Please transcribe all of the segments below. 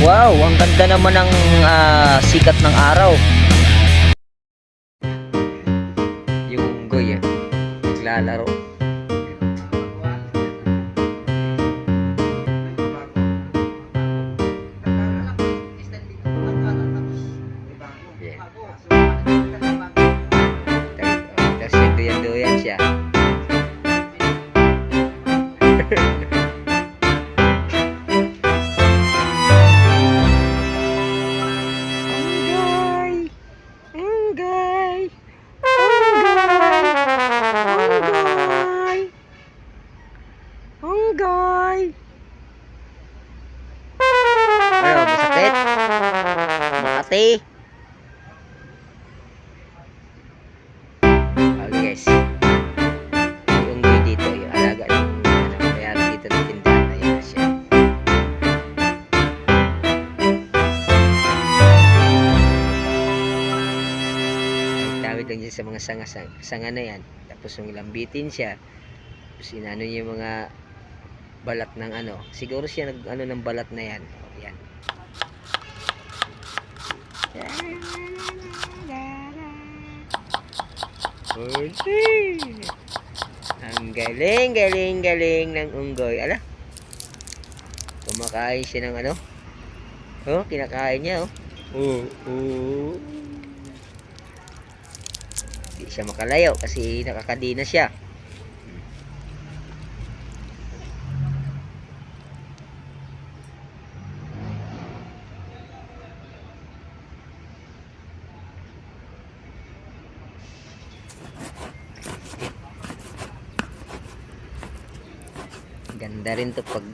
Wow, ang ganda naman ng sikat ng araw. Yung unggoy naglalaro. Yeah. Tapos nagduyan-duyan siya. Unggoy. Ano, masakit? Makati. Okay guys. Yung unggoy dito, yung alaga ng mayari dito ng tindahan. Ayan siya. Tawid lang dyan sa mga sanga na yan. Tapos yung lambitin siya. Tapos inano niya yung mga balat ng siguro siya ng balat na yan. Yan. Ang galing ng unggoy. Ala, kumakain siya ng kinakain niya hindi siya makalayo kasi nakakadina siya. Ganda rin to pag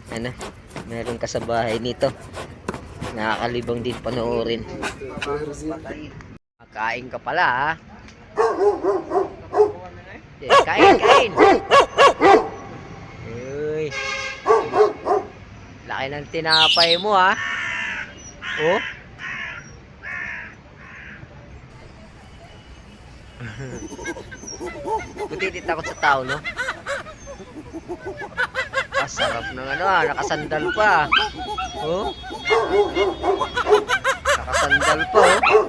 meron ka sa bahay nito. Nakakalibang din panoorin. Kain ka pala ha. Kain. Uy. Laki ng tinapay mo ha. Oh. Buti di takot sa tao, no? Sarap ng nakasandal pa. Oh. Nakasandal pa, oh.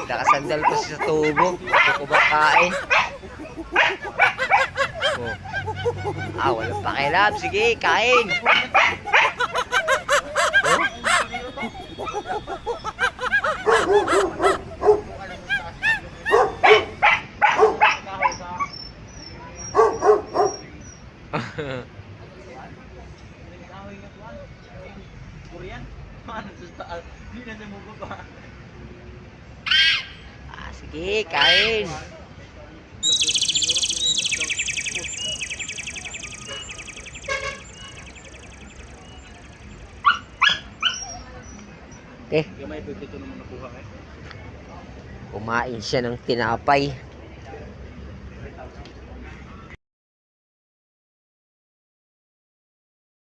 Nakasandal pa sa tubo. Kumakain. Oh. Walang pakialam. Sige, kain. Sige, kain. Kumain siya ng tinapay.